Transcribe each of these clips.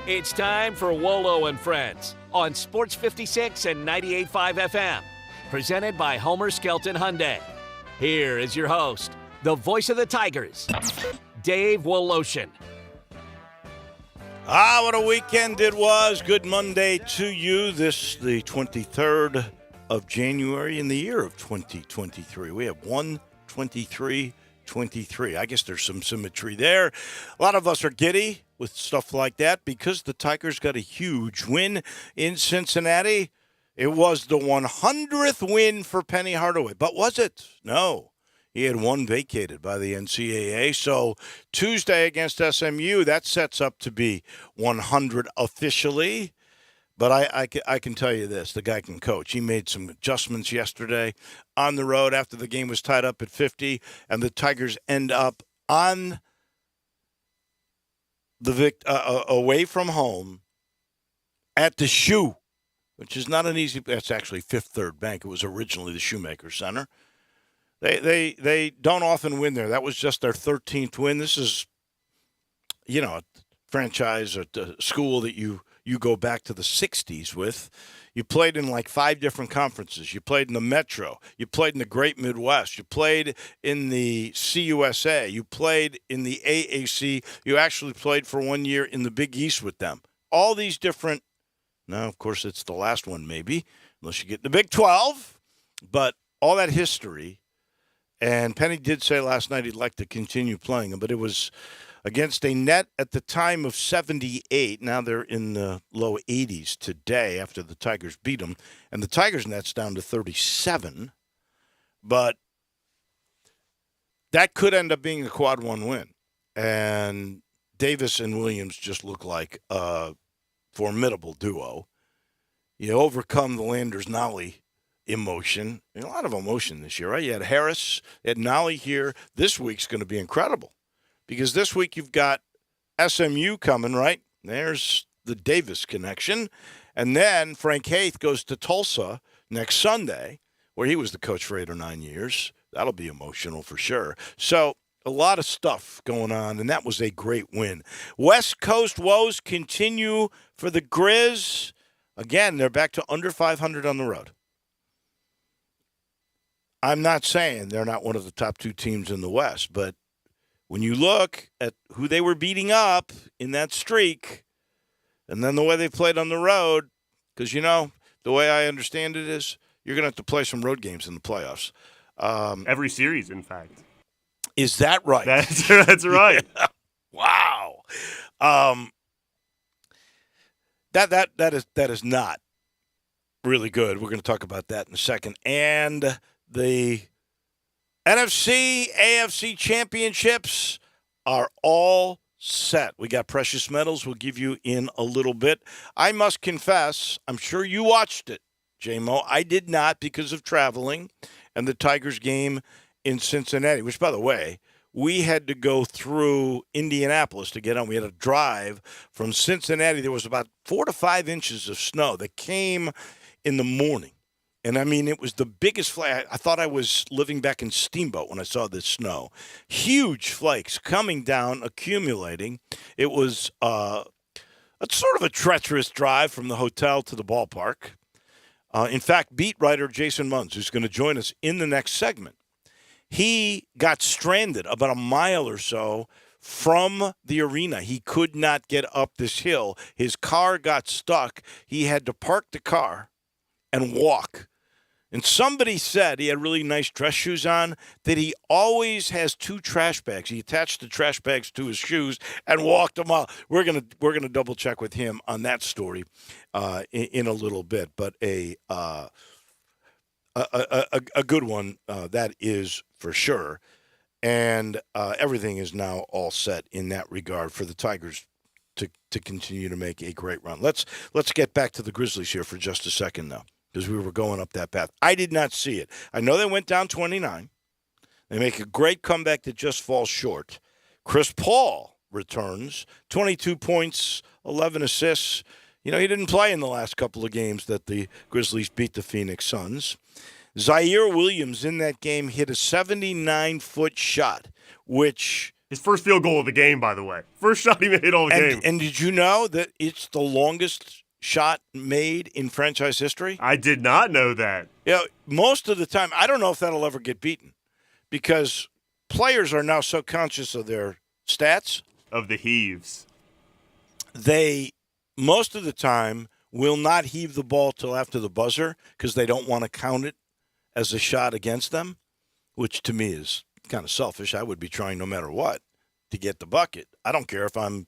It's time for Wolo and Friends on Sports 56 and 98.5 FM. Presented by Homer Skelton Hyundai. Here is your host, the voice of the Tigers, Dave Woloshin. What a weekend it was. Good Monday to you. This the 23rd of January in the year of 2023. We have 1/23/23. I guess there's some symmetry there. A lot of us are giddy with stuff like that because the Tigers got a huge win in Cincinnati. It was the 100th win for Penny Hardaway. But was it? No. He had one vacated by the NCAA. So Tuesday against SMU, that sets up to be 100 officially. But I can tell you this, the guy can coach. He made some adjustments yesterday on the road after the game was tied up at 50, and the Tigers end up on the away from home at the Shoe, which is not an easy. That's actually Fifth Third Bank. It was originally the Shoemaker Center. They don't often win there. That was just their 13th win. This is, a franchise, a school that you go back to the 60s with. You played in like 5 different conferences. You played in the Metro. You played in the Great Midwest. You played in the CUSA. You played in the AAC. You actually played for 1 year in the Big East with them. All these different, now, of course, it's the last one maybe, unless you get the Big 12. But all that history, and Penny did say last night he'd like to continue playing them, but it was against a net at the time of 78. Now they're in the low 80s today after the Tigers beat them. And the Tigers net's down to 37. But that could end up being a quad one win. And Davis and Williams just look like a formidable duo. You overcome the Landers-Nolly emotion. A lot of emotion this year, right? You had Harris, you had Nolly here. This week's going to be incredible. Because this week you've got SMU coming, right? There's the Davis connection. And then Frank Haith goes to Tulsa next Sunday, where he was the coach for 8 or 9 years. That'll be emotional for sure. So a lot of stuff going on, and that was a great win. West Coast woes continue for the Grizz. Again, they're back to under 500 on the road. I'm not saying they're not one of the top 2 teams in the West, but when you look at who they were beating up in that streak, and then the way they played on the road, because, the way I understand it is you're going to have to play some road games in the playoffs. Every series, in fact. Is that right? That's right. Yeah. Wow. That is not really good. We're going to talk about that in a second. And the NFC, AFC championships are all set. We got precious metals we'll give you in a little bit. I must confess, I'm sure you watched it, J-Mo. I did not because of traveling and the Tigers game in Cincinnati, which, by the way, we had to go through Indianapolis to get on. We had to drive from Cincinnati. There was about 4 to 5 inches of snow that came in the morning. And, it was the biggest flake. I thought I was living back in Steamboat when I saw this snow. Huge flakes coming down, accumulating. It was a sort of a treacherous drive from the hotel to the ballpark. In fact, beat writer Jason Munz, who's going to join us in the next segment, he got stranded about a mile or so from the arena. He could not get up this hill. His car got stuck. He had to park the car and walk. And somebody said he had really nice dress shoes on, that he always has 2 trash bags. He attached the trash bags to his shoes and walked them out. We're gonna double check with him on that story in a little bit. But a good one, that is for sure. And everything is now all set in that regard for the Tigers to continue to make a great run. Let's get back to the Grizzlies here for just a second, though, because we were going up that path. I did not see it. I know they went down 29. They make a great comeback that just falls short. Chris Paul returns, 22 points, 11 assists. He didn't play in the last couple of games that the Grizzlies beat the Phoenix Suns. Zaire Williams in that game hit a 79-foot shot, which His first field goal of the game, by the way. First shot he made all the game. And did you know that it's the longest shot made in franchise history? I did not know that. Most of the time, I don't know if that'll ever get beaten because players are now so conscious of their stats. Of the heaves. They, most of the time, will not heave the ball till after the buzzer because they don't want to count it as a shot against them, which to me is kind of selfish. I would be trying no matter what to get the bucket. I don't care if I'm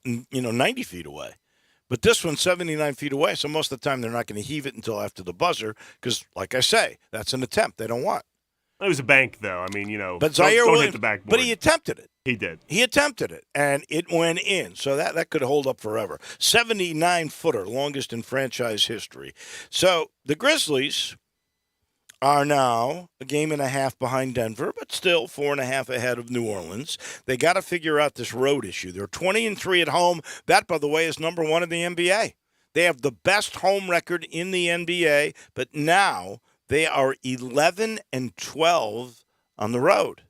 90 feet away. But this one's 79 feet away, so most of the time they're not going to heave it until after the buzzer because, like I say, that's an attempt they don't want. It was a bank, though. I mean, but Zaire don't hit the backboard. But he attempted it. He did. He attempted it, and it went in. So that could hold up forever. 79-footer, longest in franchise history. So the Grizzlies are now a game and a half behind Denver, but still 4.5 ahead of New Orleans. They got to figure out this road issue. They're 20-3 at home. That, by the way, is number one in the NBA. They have the best home record in the NBA, but now they are 11-12 on the road.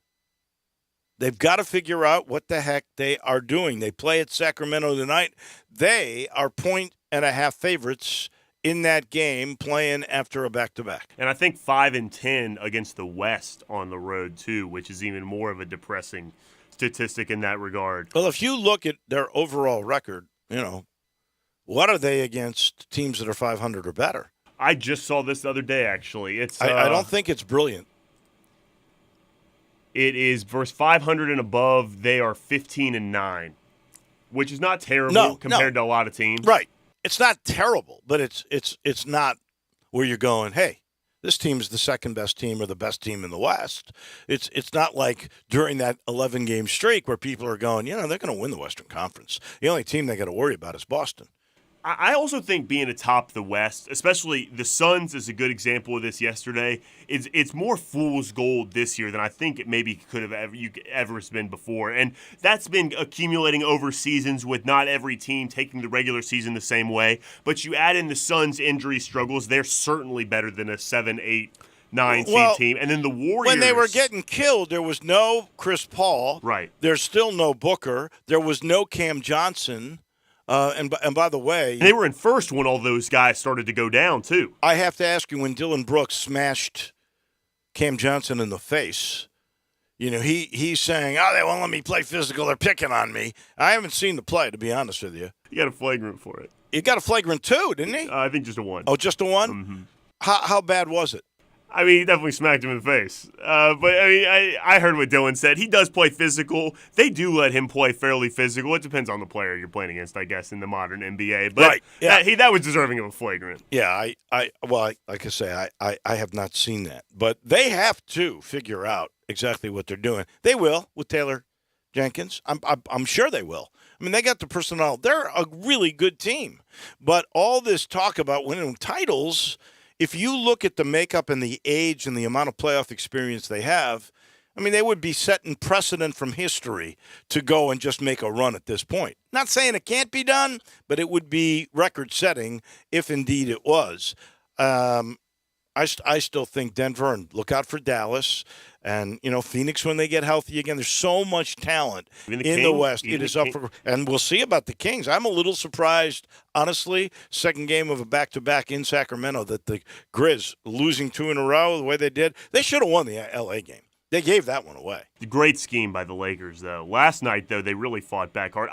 They've got to figure out what the heck they are doing. They play at Sacramento tonight. They are 1.5 favorites in that game, playing after a back-to-back. And I think 5-10 against the West on the road, too, which is even more of a depressing statistic in that regard. Well, if you look at their overall record, what are they against teams that are 500 or better? I just saw this the other day, actually. I don't think it's brilliant. It is versus 500 and above, they are 15-9, which is not terrible compared to a lot of teams. Right. It's not terrible, but it's not where you're going, hey, this team's the second best team or the best team in the West. It's not like during that 11-game streak where people are going, they're going to win the Western Conference. The only team they got to worry about is Boston. I also think being atop the West, especially the Suns is a good example of this yesterday. It's more fool's gold this year than I think it maybe could have ever been before. And that's been accumulating over seasons with not every team taking the regular season the same way. But you add in the Suns' injury struggles, they're certainly better than a 7, 8, 9 seed team. And then the Warriors. When they were getting killed, there was no Chris Paul. Right. There's still no Booker. There was no Cam Johnson. And by the way, they were in first when all those guys started to go down, too. I have to ask you, when Dylan Brooks smashed Cam Johnson in the face, he's saying, they won't let me play physical. They're picking on me. I haven't seen the play, to be honest with you. He got a flagrant for it. He got a flagrant too, didn't he? I think just a 1. Oh, just a 1? Mm-hmm. How bad was it? I mean, he definitely smacked him in the face. But, I mean, I heard what Dylan said. He does play physical. They do let him play fairly physical. It depends on the player you're playing against, I guess, in the modern NBA. But right. Yeah. that was deserving of a flagrant. Yeah, like I say, I have not seen that. But they have to figure out exactly what they're doing. They will with Taylor Jenkins. I'm sure they will. I mean, they got the personnel. They're a really good team. But all this talk about winning titles, if you look at the makeup and the age and the amount of playoff experience they have, I mean, they would be setting precedent from history to go and just make a run at this point. Not saying it can't be done, but it would be record-setting if indeed it was. I still think Denver, and look out for Dallas, and Phoenix when they get healthy again. There's so much talent in the West. It is up for, and we'll see about the Kings. I'm a little surprised, honestly. Second game of a back-to-back in Sacramento that the Grizz losing 2 in a row the way they did. They should have won the LA game. They gave that one away. Great scheme by the Lakers, though. Last night, though, they really fought back hard.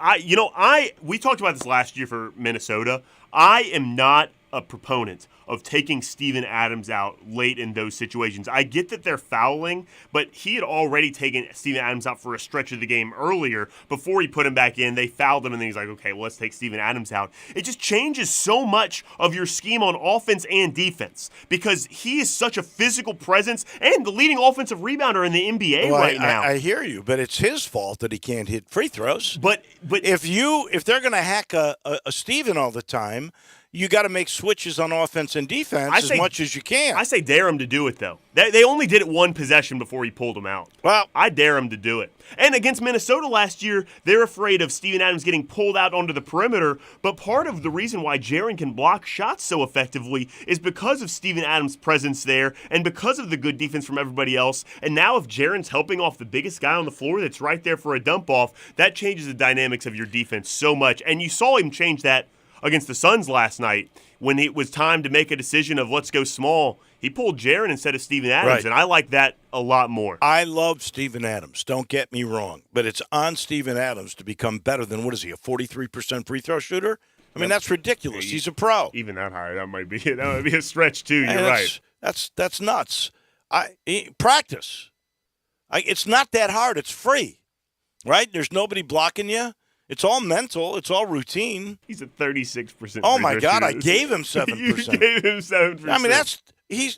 We talked about this last year for Minnesota. I am not a proponent of taking Steven Adams out late in those situations. I get that they're fouling, but he had already taken Steven Adams out for a stretch of the game earlier. Before he put him back in, they fouled him, and then he's like, okay, well, let's take Steven Adams out. It just changes so much of your scheme on offense and defense because he is such a physical presence and the leading offensive rebounder in the NBA now. I hear you, but it's his fault that he can't hit free throws. But if they're going to hack a Steven all the time, you got to make switches on offense and defense as much as you can. I say dare him to do it, though. They only did it one possession before he pulled him out. Well, I dare him to do it. And against Minnesota last year, they're afraid of Steven Adams getting pulled out onto the perimeter, but part of the reason why Jaren can block shots so effectively is because of Steven Adams' presence there and because of the good defense from everybody else. And now if Jaren's helping off the biggest guy on the floor that's right there for a dump-off, that changes the dynamics of your defense so much. And you saw him change that against the Suns last night when it was time to make a decision of let's go small. He pulled Jaren instead of Steven Adams, right. And I like that a lot more. I love Steven Adams. Don't get me wrong. But it's on Steven Adams to become better than, what is he, a 43% free throw shooter? I mean, that's ridiculous. He's a pro. Even that high, that might be a stretch too. You're right. That's nuts. Practice. It's not that hard. It's free, right? There's nobody blocking you. It's all mental. It's all routine. He's at 36%. Oh, my God. I gave him 7%. You gave him 7%. I mean,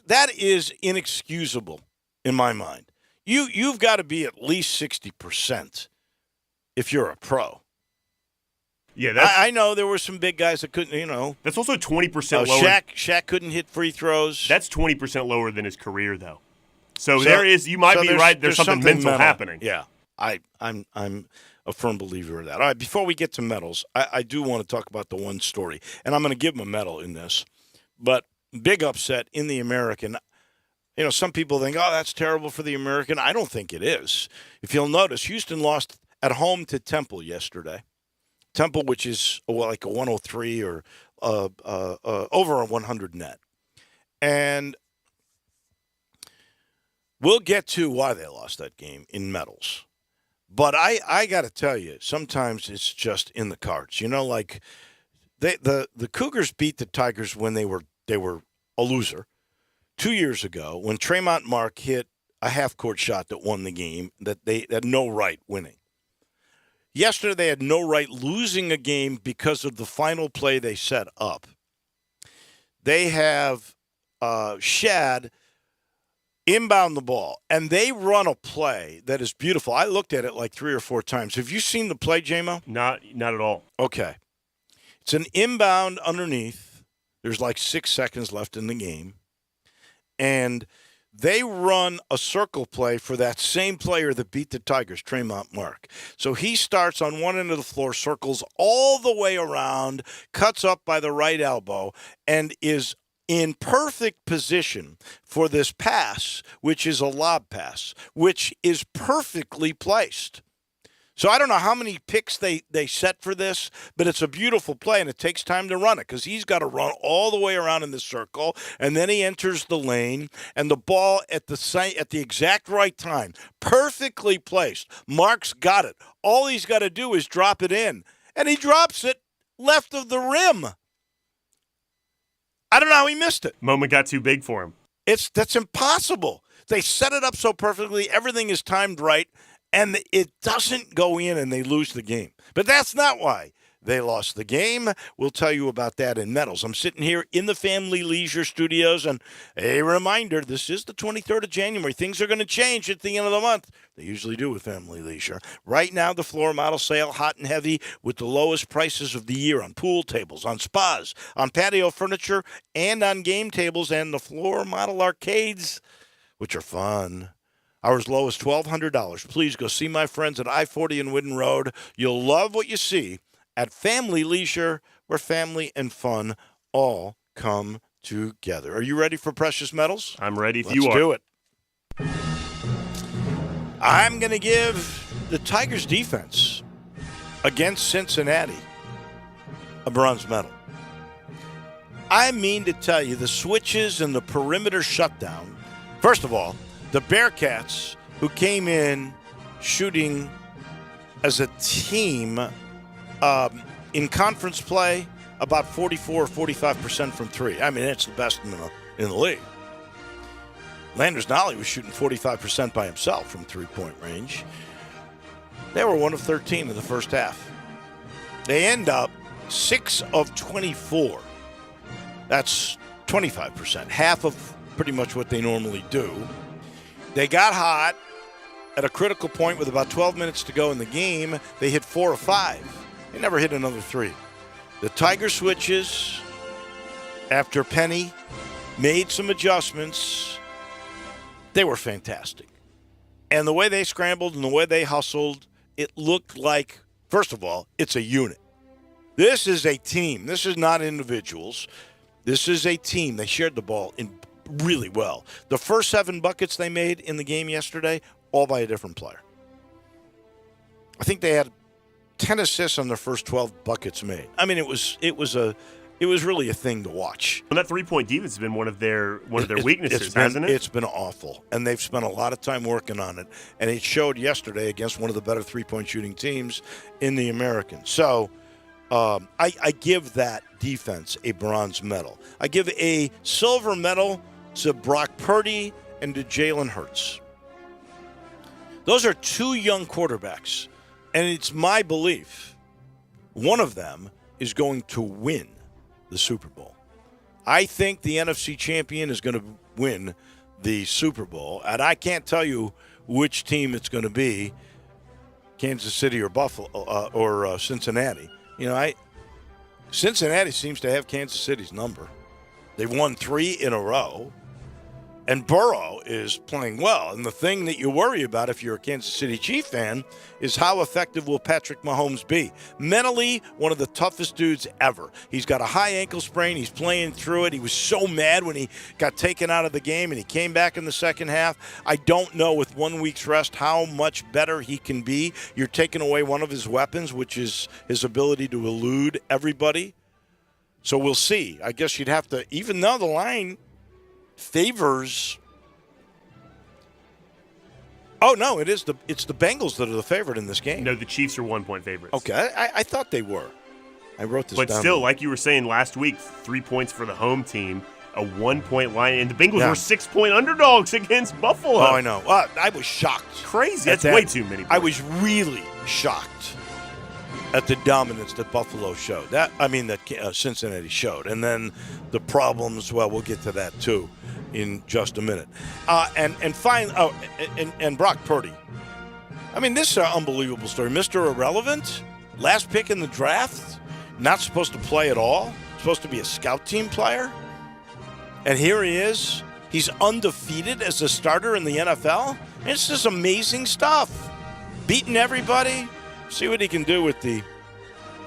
that is inexcusable in my mind. You've got to be at least 60% if you're a pro. Yeah, I know there were some big guys that couldn't, That's also 20% lower. Shaq couldn't hit free throws. That's 20% lower than his career, though. So you might be right. There's something mental happening. Yeah, I'm a firm believer in that. All right, before we get to medals, I do want to talk about the one story, and I'm going to give him a medal in this. But big upset in the American. Some people think, oh, that's terrible for the American. I don't think it is. If you'll notice, Houston lost at home to Temple yesterday. Temple, which is like a 103 or over a 100 net. And we'll get to why they lost that game in medals. But I got to tell you, sometimes it's just in the cards. Like the Cougars beat the Tigers when they were a loser 2 years ago when Tremont Mark hit a half-court shot that won the game that they had no right winning. Yesterday, they had no right losing a game because of the final play they set up. They have Shad inbound the ball, and they run a play that is beautiful. I looked at it like 3 or 4 times. Have you seen the play, J-Mo? Not at all. Okay. It's an inbound underneath. There's like 6 seconds left in the game. And they run a circle play for that same player that beat the Tigers, Tremont Mark. So he starts on one end of the floor, circles all the way around, cuts up by the right elbow, and is in perfect position for this pass, which is a lob pass, which is perfectly placed. So I don't know how many picks they set for this, but it's a beautiful play, and it takes time to run it because he's got to run all the way around in the circle, and then he enters the lane, and the ball at the exact right time, perfectly placed. Mark's got it. All he's got to do is drop it in, and he drops it left of the rim. I don't know how he missed it. Moment got too big for him. That's impossible. They set it up so perfectly. Everything is timed right. And it doesn't go in and they lose the game. But that's not why they lost the game. We'll tell you about that in medals. I'm sitting here in the Family Leisure Studios, and a reminder, this is the 23rd of January. Things are going to change at the end of the month. They usually do with Family Leisure. Right now, the floor model sale, hot and heavy, with the lowest prices of the year on pool tables, on spas, on patio furniture, and on game tables, and the floor model arcades, which are fun. Ours low is $1,200. Please go see my friends at I-40 and Whidden Road. You'll love what you see at Family Leisure, where family and fun all come together. Are you ready for Precious Metals? I'm ready if you are. Let's do it. I'm going to give the Tigers defense against Cincinnati a bronze medal. I mean to tell you, the switches and the perimeter shutdown, first of all, the Bearcats, who came in shooting as a team in conference play about 44 or 45% from three. I mean, it's the best in the league. Landers Nolly was shooting 45% by himself from three-point range. They were 1 of 13 in the first half. They end up 6 of 24. That's 25%, half of pretty much what they normally do. They got hot at a critical point with about 12 minutes to go in the game. They hit 4 of 5. They never hit another 3. The Tiger switches after Penny made some adjustments, they were fantastic. And the way they scrambled and the way they hustled, it looked like, first of all, it's a unit. This is a team. This is not individuals. This is a team. They shared the ball in really well. The first 7 buckets they made in the game yesterday, all by a different player. I think they had 10 assists on their first 12 buckets made. I mean, it was really a thing to watch. And that 3-point defense has been one of their weaknesses, hasn't it? It's been awful, and they've spent a lot of time working on it. And it showed yesterday against one of the better 3-point shooting teams in the American. So I give that defense a bronze medal. I give a silver medal to Brock Purdy and to Jalen Hurts. Those are 2 young quarterbacks, and it's my belief one of them is going to win the Super Bowl. I think the NFC champion is going to win the Super Bowl, and I can't tell you which team it's going to be, Kansas City or Buffalo or Cincinnati. You know, Cincinnati seems to have Kansas City's number. They've won 3 in a row, and Burrow is playing well. And the thing that you worry about if you're a Kansas City Chief fan is how effective will Patrick Mahomes be. Mentally, one of the toughest dudes ever. He's got a high ankle sprain. He's playing through it. He was so mad when he got taken out of the game, and he came back in the second half. I don't know with 1 week's rest how much better he can be. You're taking away one of his weapons, which is his ability to elude everybody. So we'll see. I guess you'd have to, even though the line favors. Oh no, it's the Bengals that are the favorite in this game. No, the Chiefs are 1-point favorites. Okay, I thought they were. I wrote this down. But still, like you were saying last week, 3 points for the home team, a 1-point line, and the Bengals were 6-point underdogs against Buffalo. Oh, I know. I was shocked. Crazy. That's way too many points. I was really shocked at the dominance that Buffalo showed. That Cincinnati showed, and then the problems. Well, we'll get to that too in just a minute. And Brock Purdy. I mean, this is an unbelievable story. Mr. Irrelevant, last pick in the draft, not supposed to play at all, supposed to be a scout team player, and here he is. He's undefeated as a starter in the NFL. It's just amazing stuff. Beating everybody. See what he can do with the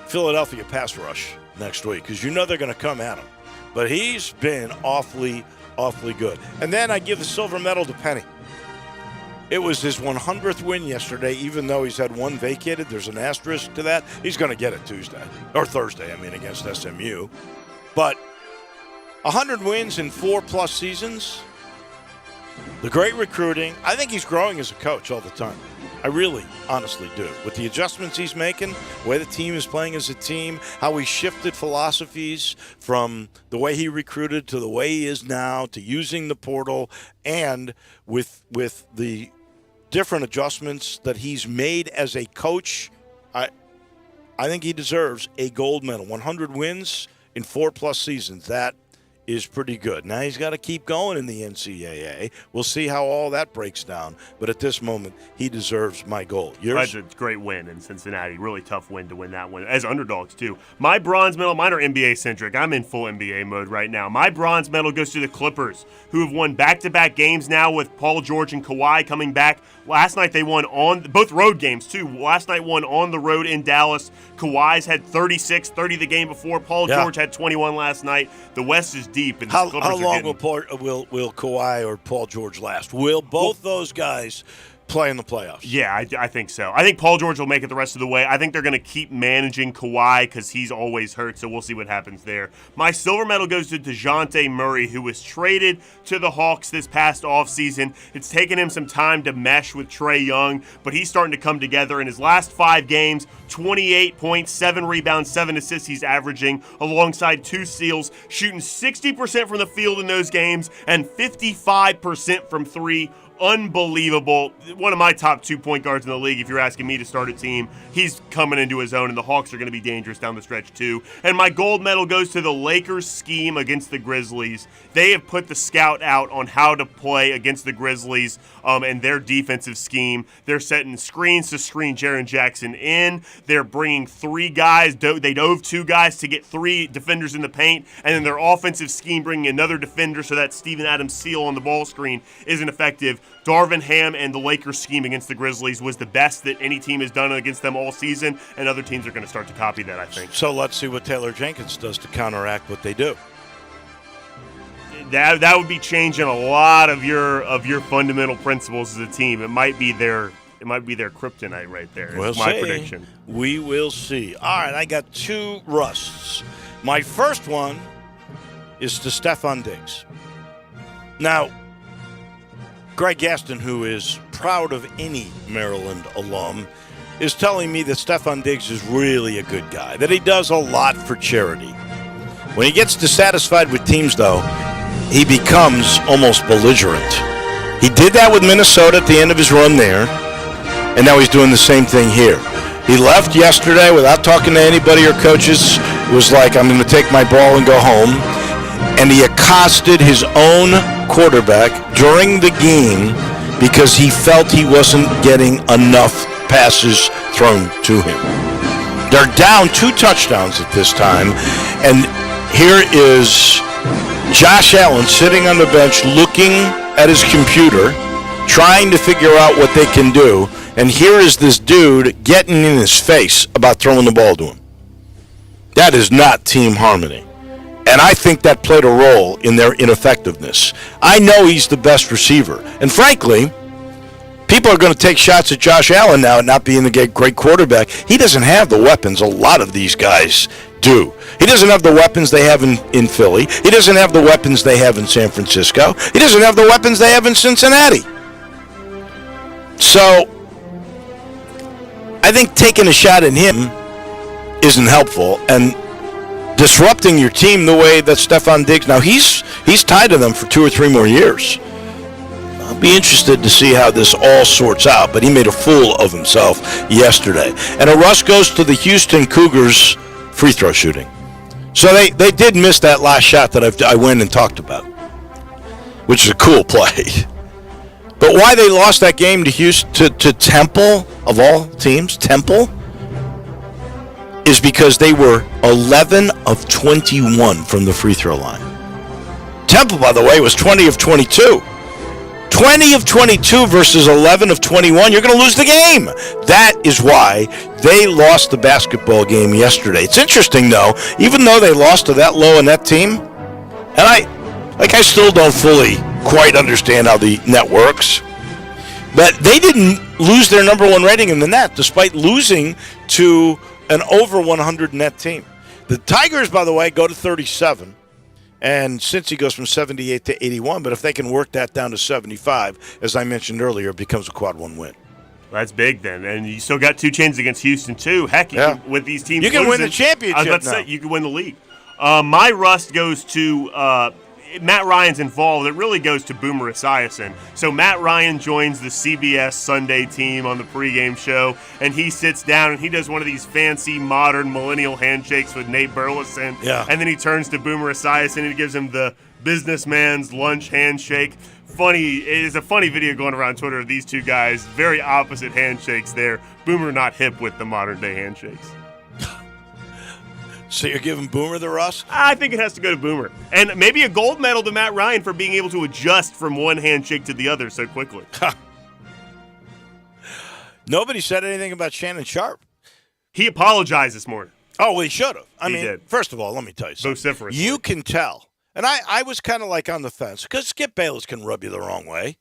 Philadelphia pass rush next week, because you know they're going to come at him. But he's been awfully good. And then I give the silver medal to Penny. It was his 100th win yesterday, even though he's had 1 vacated. There's an asterisk to that. He's going to get it Thursday, against SMU. But 100 wins in 4+ seasons, the great recruiting. I think he's growing as a coach all the time. I really, honestly do. With the adjustments he's making, the way the team is playing as a team, how he shifted philosophies from the way he recruited to the way he is now, to using the portal, and with the different adjustments that he's made as a coach, I think he deserves a gold medal. 100 wins in 4+ seasons. That is pretty good. Now he's got to keep going in the NCAA. We'll see how all that breaks down. But at this moment, he deserves my gold. Yours? That's a great win in Cincinnati. Really tough win to win that one. As underdogs, too. My bronze medal, mine are NBA-centric. I'm in full NBA mode right now. My bronze medal goes to the Clippers, who have won back-to-back games now with Paul George and Kawhi coming back. Last night they won on both road games, too. Last night won on the road in Dallas. Kawhi's had 36, 30 the game before. Paul George had 21 last night. The West is deep. And how long will Kawhi or Paul George last? Will both those guys play in the playoffs? Yeah, I think so. I think Paul George will make it the rest of the way. I think they're going to keep managing Kawhi because he's always hurt, so we'll see what happens there. My silver medal goes to DeJounte Murray, who was traded to the Hawks this past offseason. It's taken him some time to mesh with Trae Young, but he's starting to come together. In his last 5 games, 28 points, 7 rebounds, 7 assists he's averaging, alongside 2 steals, shooting 60% from the field in those games and 55% from 3 unbelievable. One of my top 2 point guards in the league, if you're asking me to start a team. He's coming into his own, and the Hawks are going to be dangerous down the stretch too. And my gold medal goes to the Lakers' scheme against the Grizzlies. They have put the scout out on how to play against the Grizzlies and their defensive scheme. They're setting screens to screen Jaren Jackson in. They're bringing 3 guys. They dove 2 guys to get 3 defenders in the paint, and then their offensive scheme bringing another defender so that Steven Adams seal on the ball screen isn't effective. Darvin Ham and the Lakers scheme against the Grizzlies was the best that any team has done against them all season, and other teams are going to start to copy that, I think. So let's see what Taylor Jenkins does to counteract what they do. That would be changing a lot of your fundamental principles as a team. It might be their kryptonite right there. It's my prediction. We will see. All right, I got 2 rusts. My first one is to Stephon Diggs. Now, Greg Gaston, who is proud of any Maryland alum, is telling me that Stephon Diggs is really a good guy, that he does a lot for charity. When he gets dissatisfied with teams, though, he becomes almost belligerent. He did that with Minnesota at the end of his run there, and now he's doing the same thing here. He left yesterday without talking to anybody or coaches. It was like, I'm going to take my ball and go home. And he accosted his own quarterback during the game because he felt he wasn't getting enough passes thrown to him. They're down 2 touchdowns at this time, and here is Josh Allen sitting on the bench looking at his computer, trying to figure out what they can do, and here is this dude getting in his face about throwing the ball to him. That is not team harmony. And I think that played a role in their ineffectiveness. I know he's the best receiver. And frankly, people are going to take shots at Josh Allen now and not being the great quarterback. He doesn't have the weapons a lot of these guys do. He doesn't have the weapons they have in Philly. He doesn't have the weapons they have in San Francisco. He doesn't have the weapons they have in Cincinnati. So I think taking a shot at him isn't helpful. And disrupting your team the way that Stephon Diggs, now he's tied to them for 2 or 3 more years. I'll be interested to see how this all sorts out, but he made a fool of himself yesterday. And a rust goes to the Houston Cougars free throw shooting. So they did miss that last shot that I went and talked about, which is a cool play. But why they lost that game to Houston, to Temple, of all teams, Temple, is because they were 11 of 21 from the free throw line. Temple, by the way, was 20 of 22. 20 of 22 versus 11 of 21. You're going to lose the game. That is why they lost the basketball game yesterday. It's interesting, though, even though they lost to that low in that team, and I still don't fully quite understand how the net works, but they didn't lose their number 1 rating in the net, despite losing to an over 100 net team. The Tigers, by the way, go to 37, and Cincy goes from 78 to 81, but if they can work that down to 75, as I mentioned earlier, it becomes a quad 1 win. Well, that's big then, and you still got 2 chances against Houston too. Heck, can, with these teams, you can win the championship. I was about to say you can win the league. My rust goes to Matt Ryan's involved. It really goes to Boomer Esiason. So Matt Ryan joins the CBS Sunday team on the pregame show, and he sits down and he does one of these fancy, modern, millennial handshakes with Nate Burleson. Yeah. And then he turns to Boomer Esiason and he gives him the businessman's lunch handshake. Funny, it is a funny video going around Twitter of these 2 guys, very opposite handshakes there. Boomer not hip with the modern day handshakes. So you're giving Boomer the rust? I think it has to go to Boomer. And maybe a gold medal to Matt Ryan for being able to adjust from one handshake to the other so quickly. Nobody said anything about Shannon Sharp. He apologized this morning. Oh, well, he should have. I He mean, did. First of all, let me tell you something. Vociferously. You can tell. And I was kind of like on the fence because Skip Bayless can rub you the wrong way.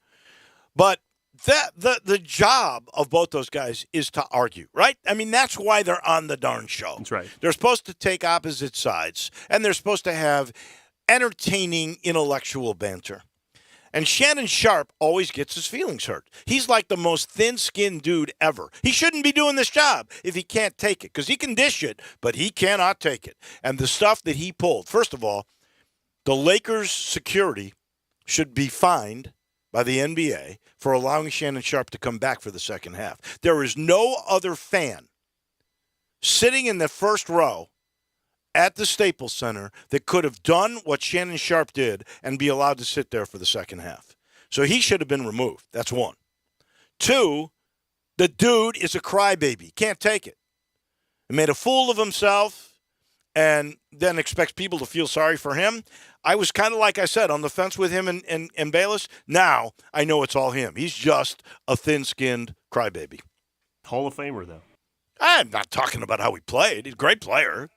But the job of both those guys is to argue, right? I mean, that's why they're on the darn show. That's right. They're supposed to take opposite sides, and they're supposed to have entertaining intellectual banter. And Shannon Sharp always gets his feelings hurt. He's like the most thin-skinned dude ever. He shouldn't be doing this job if he can't take it, because he can dish it, but he cannot take it. And the stuff that he pulled, first of all, the Lakers' security should be fined by the NBA for allowing Shannon Sharpe to come back for the second half. There is no other fan sitting in the first row at the Staples Center that could have done what Shannon Sharpe did and be allowed to sit there for the second half. So he should have been removed. That's one. Two, the dude is a crybaby. Can't take it. He made a fool of himself and then expects people to feel sorry for him. I was kind of, like I said, on the fence with him and Bayless. Now I know it's all him. He's just a thin-skinned crybaby. Hall of Famer, though. I'm not talking about how he played. He's a great player.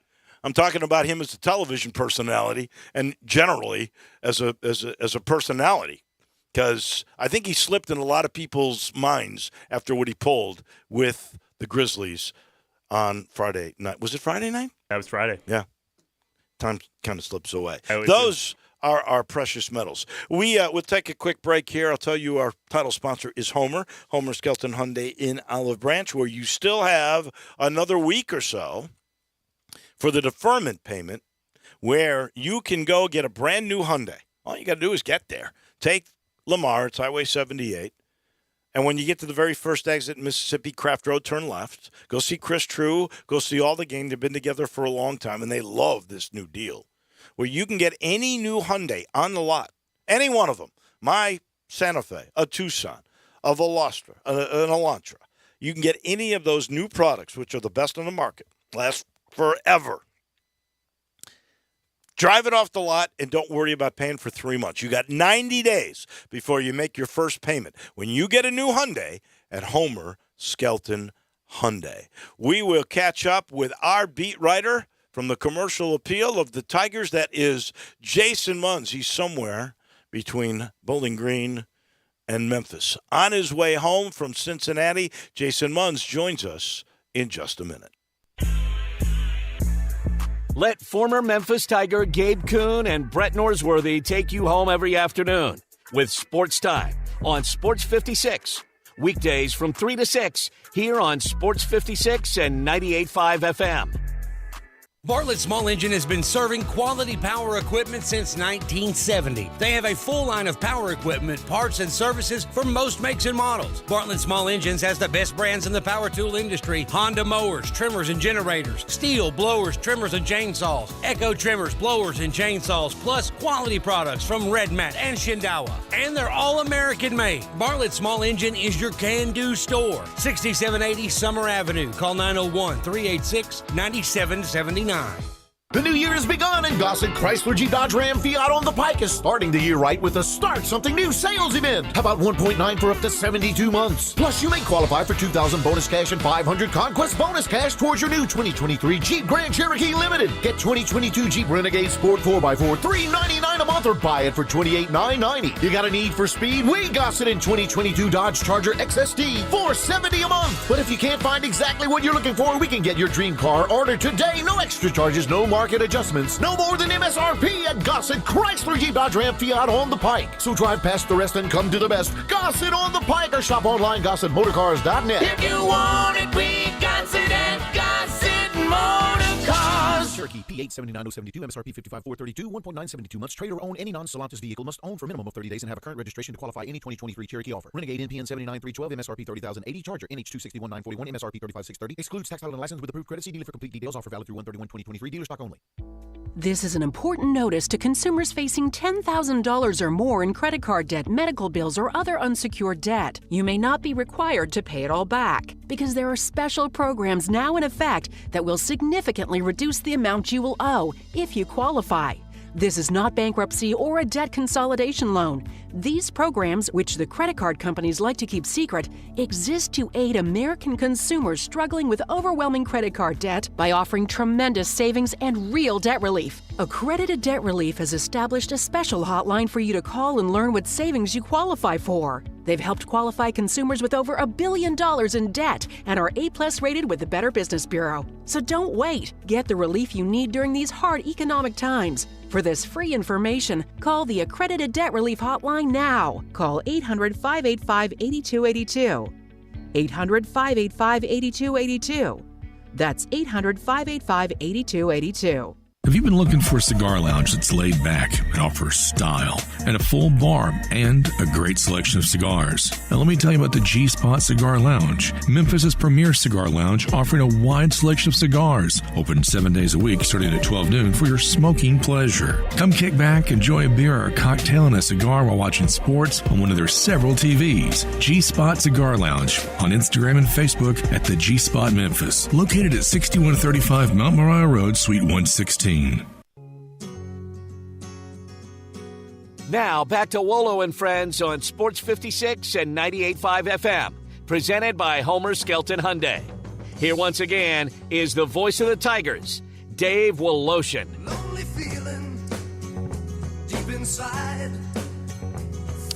I'm talking about him as a television personality and generally as a personality, because I think he slipped in a lot of people's minds after what he pulled with the Grizzlies on Friday night. Was it Friday night? That was Friday. Yeah. Time kind of slips away. Those are our precious metals. We'll take a quick break here. I'll tell you our title sponsor is Homer Skelton Hyundai in Olive Branch, where you still have another week or so for the deferment payment, where you can go get a brand new Hyundai. All you got to do is get there. Take Lamar, it's Highway 78. And when you get to the very first exit, Mississippi Craft Road, turn left. Go see Chris True. Go see all the gang. They've been together for a long time, and they love this new deal where you can get any new Hyundai on the lot, any one of them. My Santa Fe, a Tucson, a Veloster, an Elantra. You can get any of those new products, which are the best on the market. Last forever. Drive it off the lot and don't worry about paying for 3 months. You got 90 days before you make your first payment when you get a new Hyundai at Homer Skelton Hyundai. We will catch up with our beat writer from the Commercial Appeal of the Tigers. That is Jason Munz. He's somewhere between Bowling Green and Memphis. On his way home from Cincinnati, Jason Munz joins us in just a minute. Let former Memphis Tiger Gabe Kuhn and Brett Norsworthy take you home every afternoon with Sports Time on Sports 56. Weekdays from 3 to 6 here on Sports 56 and 98.5 FM. Bartlett Small Engine has been serving quality power equipment since 1970. They have a full line of power equipment, parts, and services for most makes and models. Bartlett Small Engines has the best brands in the power tool industry: Honda mowers, trimmers, and generators, Steel blowers, trimmers, and chainsaws, Echo trimmers, blowers, and chainsaws, plus quality products from Red Mat and Shindawa. And they're all American made. Bartlett Small Engine is your can-do store. 6780 Summer Avenue. Call 901-386-9779. The new year has begun, and Gossett Chrysler Jeep Dodge Ram Fiat on the Pike is starting the year right with a Start Something New sales event. How about 1.9 for up to 72 months? Plus, you may qualify for $2,000 bonus cash and $500 Conquest bonus cash towards your new 2023 Jeep Grand Cherokee Limited. Get 2022 Jeep Renegade Sport 4x4, $399 a month, or buy it for $28,990. You got a need for speed? We Gossett in 2022 Dodge Charger XSD, $470 a month. But if you can't find exactly what you're looking for, we can get your dream car ordered today. No extra charges, no market adjustments, no more than MSRP at Gossett Chrysler Jeep Dodge Ram Fiat on the Pike. So drive past the rest and come to the best. Gossett on the Pike, or shop online GossettMotorcars.net. If you want it, we Gossett at Gossett Motorcars. Cherokee P879072, MSRP 55432, 1.972 months. Trade or own any non-Stellantis vehicle. Must own for a minimum of 30 days and have a current registration to qualify any 2023 Cherokee offer. Renegade NPN 79312, MSRP 30080. Charger NH261941, MSRP 35630. Excludes tax, title, and license with approved credit. See dealer for complete details. Offer valid through 1/31/2023. Dealer stock only. This is an important notice to consumers facing $10,000 or more in credit card debt, medical bills, or other unsecured debt. You may not be required to pay it all back because there are special programs now in effect that will significantly reduce the amount you will owe if you qualify. This is not bankruptcy or a debt consolidation loan. These programs, which the credit card companies like to keep secret, exist to aid American consumers struggling with overwhelming credit card debt by offering tremendous savings and real debt relief. Accredited Debt Relief has established a special hotline for you to call and learn what savings you qualify for. They've helped qualify consumers with over $1 billion in debt and are A+ rated with the Better Business Bureau. So don't wait. Get the relief you need during these hard economic times. For this free information, call the Accredited Debt Relief Hotline now. Call 800-585-8282. 800-585-8282. That's 800-585-8282. Have you been looking for a cigar lounge that's laid back and offers style and a full bar and a great selection of cigars? Now let me tell you about the G-Spot Cigar Lounge, Memphis's premier cigar lounge, offering a wide selection of cigars, open 7 days a week starting at 12 noon for your smoking pleasure. Come kick back, enjoy a beer or a cocktail and a cigar while watching sports on one of their several TVs. G-Spot Cigar Lounge on Instagram and Facebook at the G-Spot Memphis, located at 6135 Mount Moriah Road, Suite 116. Now back to Wolo and Friends on Sports 56 and 98.5 FM, presented by Homer Skelton Hyundai. Here once again is the voice of the Tigers, Dave Woloshin. Lonely feeling deep inside.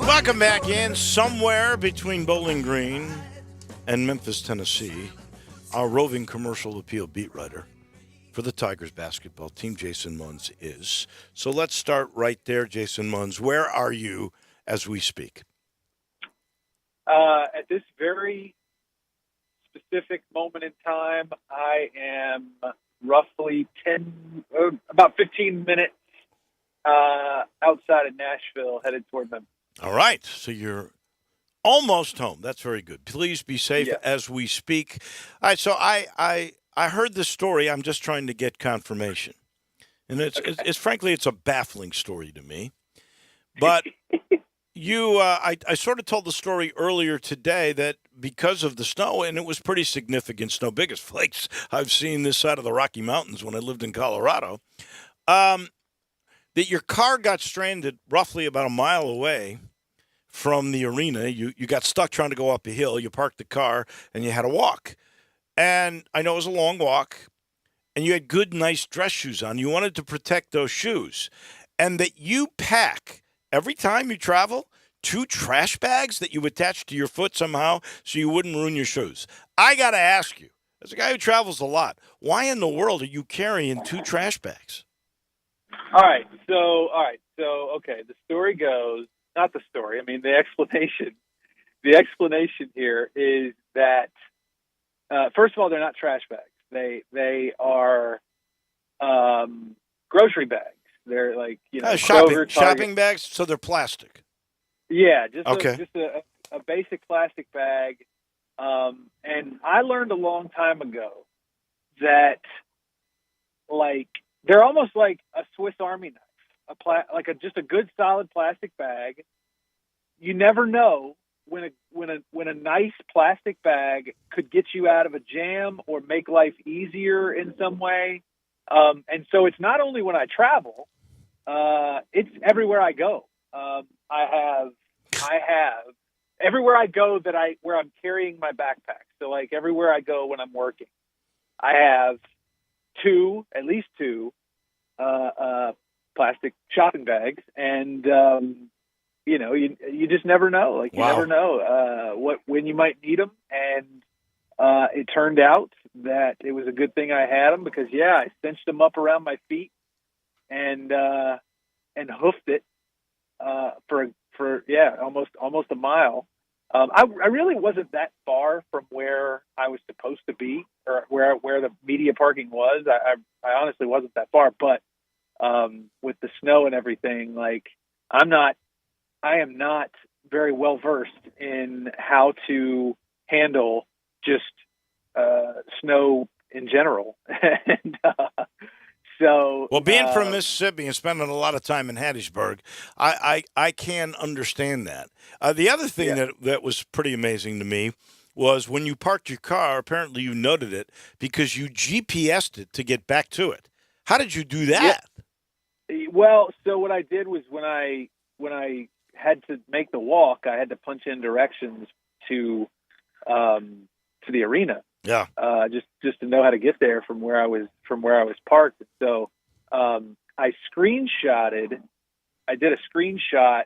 Welcome back in. Somewhere between Bowling Green and Memphis, Tennessee, our roving commercial appeal beat writer for the Tigers basketball team, Jason Munz, is. So let's start right there, Jason Munz. Where are you as we speak? At this very specific moment in time, I am roughly about 15 minutes outside of Nashville, headed toward Memphis. All right. So you're almost home. That's very good. Please be safe Yeah. as we speak. All right. So I heard this story. I'm just trying to get confirmation. And it's frankly, it's a baffling story to me. But I sort of told the story earlier today that because of the snow, and it was pretty significant snow, biggest flakes I've seen this side of the Rocky Mountains when I lived in Colorado, that your car got stranded roughly about a mile away from the arena. You got stuck trying to go up a hill. You parked the car, and you had to walk. And I know it was a long walk, and you had good, nice dress shoes on. You wanted to protect those shoes. And that you pack, every time you travel, 2 trash bags that you attach to your foot somehow so you wouldn't ruin your shoes. I got to ask you, as a guy who travels a lot, why in the world are you carrying 2 trash bags? All right. So, okay. The story goes, not the story. I mean, the explanation here is that, first of all, they're not trash bags. They are grocery bags. They're like, shopping bags, so they're plastic. Yeah, just okay. a basic plastic bag. And I learned a long time ago that, like, they're almost like a Swiss Army knife, just a good solid plastic bag. You never know when a nice plastic bag could get you out of a jam or make life easier in some way. And so it's not only when I travel, it's everywhere I go. I have everywhere I go where I'm carrying my backpack. So like everywhere I go when I'm working, I have at least two plastic shopping bags, and you just never know. Like you never know when you might need them, and it turned out that it was a good thing I had them because I cinched them up around my feet and hoofed it for almost a mile. I really wasn't that far from where I was supposed to be, or where the media parking was. I honestly wasn't that far, but with the snow and everything, like I am not very well versed in how to handle just snow in general. And, being from Mississippi and spending a lot of time in Hattiesburg, I can understand that. The other thing that was pretty amazing to me was when you parked your car, apparently you noted it because you GPSed it to get back to it. How did you do that? Yeah. Well, so what I did was when I had to make the walk, I had to punch in directions to the arena. Yeah. Just to know how to get there from where I was parked. So I did a screenshot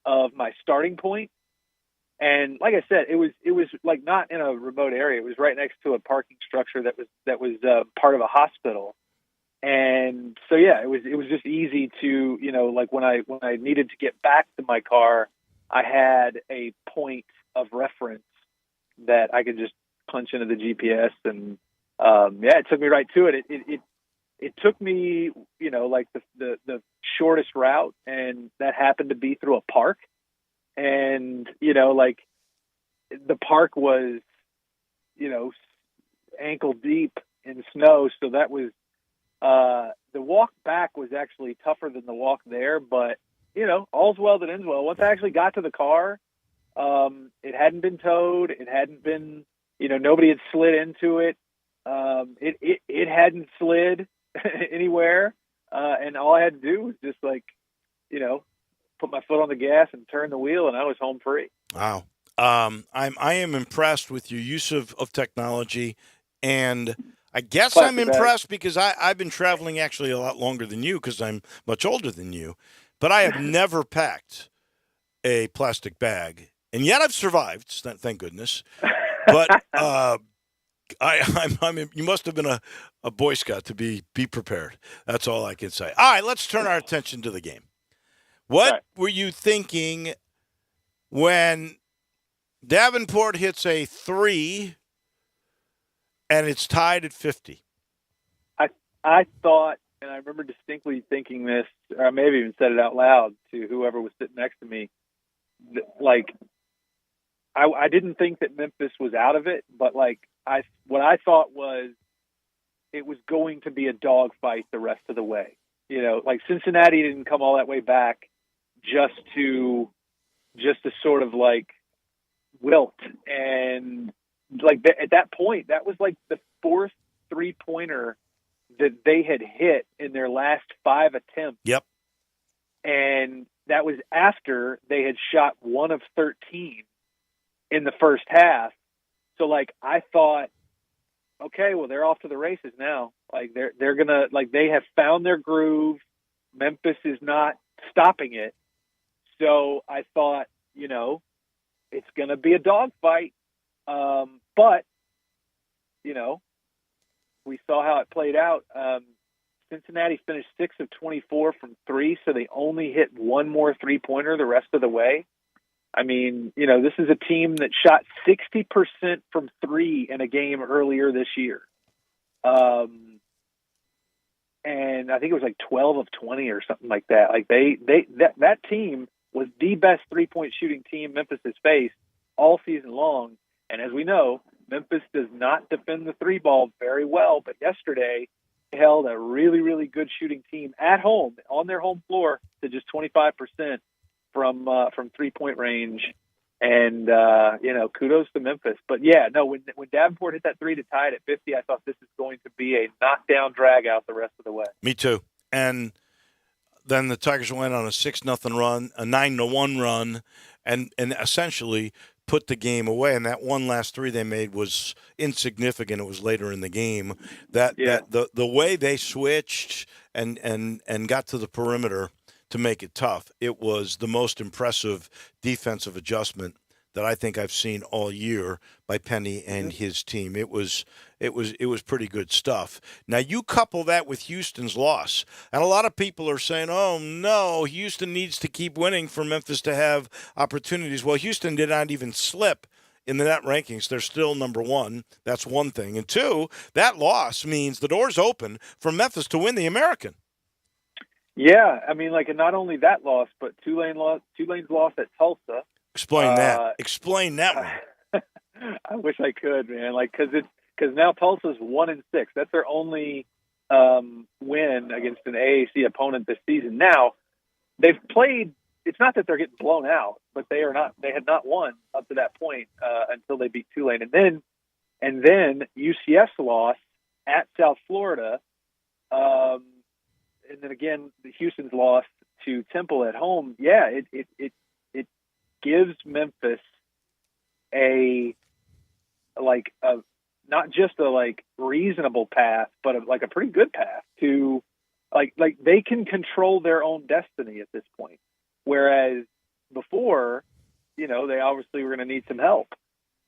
of my starting point, and like I said, it was like not in a remote area. It was right next to a parking structure that was part of a hospital. And so it was just easy to like when I needed to get back to my car, I had a point of reference that I could just punch into the GPS, and it took me right to it. it took me, like the shortest route, and that happened to be through a park. And, like the park was, ankle deep in snow. So that was, the walk back was actually tougher than the walk there, but, all's well that ends well. Once I actually got to the car, it hadn't been towed. It hadn't been, nobody had slid into it. It hadn't slid anywhere. And all I had to do was just put my foot on the gas and turn the wheel, and I was home free. Wow. I am impressed with your use of technology, and I guess Plastic I'm impressed because I've been traveling actually a lot longer than you because I'm much older than you, but I have never packed a plastic bag, and yet I've survived, thank goodness. But you must have been a Boy Scout to be prepared. That's all I can say. All right, let's turn our attention to the game. What were you thinking when Davenport hits a 3 and it's tied at 50? I thought, and I remember distinctly thinking this, or I maybe even said it out loud to whoever was sitting next to me, I didn't think that Memphis was out of it, but what I thought was it was going to be a dogfight the rest of the way. Cincinnati didn't come all that way back just to sort of wilt. And at that point, that was the fourth 3-pointer that they had hit in their last 5 attempts. Yep. And that was after they had shot 1 of 13 in the first half. So I thought, okay, well, they're off to the races now. They're gonna they have found their groove. Memphis is not stopping it. So I thought, it's gonna be a dogfight. But we saw how it played out. Cincinnati finished 6 of 24 from 3, so they only hit 1 more 3-pointer the rest of the way. I mean, this is a team that shot 60% from 3 in a game earlier this year. And I think it was 12 of 20 or something like that. That team was the best 3-point shooting team Memphis has faced all season long. And as we know, Memphis does not defend the 3 ball very well, but yesterday they held a really, really good shooting team at home on their home floor to just 25% from 3-point range. And, kudos to Memphis. But, when Davenport hit that 3 to tie it at 50, I thought this is going to be a knockdown drag out the rest of the way. Me too. And then the Tigers went on a 6-0 run, a 9-1 run, and essentially put the game away. And that one last 3 they made was insignificant. It was later in the game. That the way they switched and got to the perimeter to make it tough, it was the most impressive defensive adjustment that I think I've seen all year by Penny and his team. It was pretty good stuff. Now you couple that with Houston's loss, and a lot of people are saying, "Oh no, Houston needs to keep winning for Memphis to have opportunities." Well, Houston did not even slip in the net rankings. They're still number 1. That's one thing, and 2, that loss means the door's open for Memphis to win the American. Yeah, I mean, and not only that loss, but Tulane's loss at Tulsa. Explain that. Explain that one. I wish I could, man. Because now Tulsa's 1-6. That's their only win against an AAC opponent this season. Now they've played. It's not that they're getting blown out, but they are not. They had not won up to that point until they beat Tulane, and then UCF's loss at South Florida. And then again, Houston's loss to Temple at home. Yeah, it gives Memphis a not just a reasonable path, but a pretty good path to they can control their own destiny at this point. Whereas before, they obviously were going to need some help.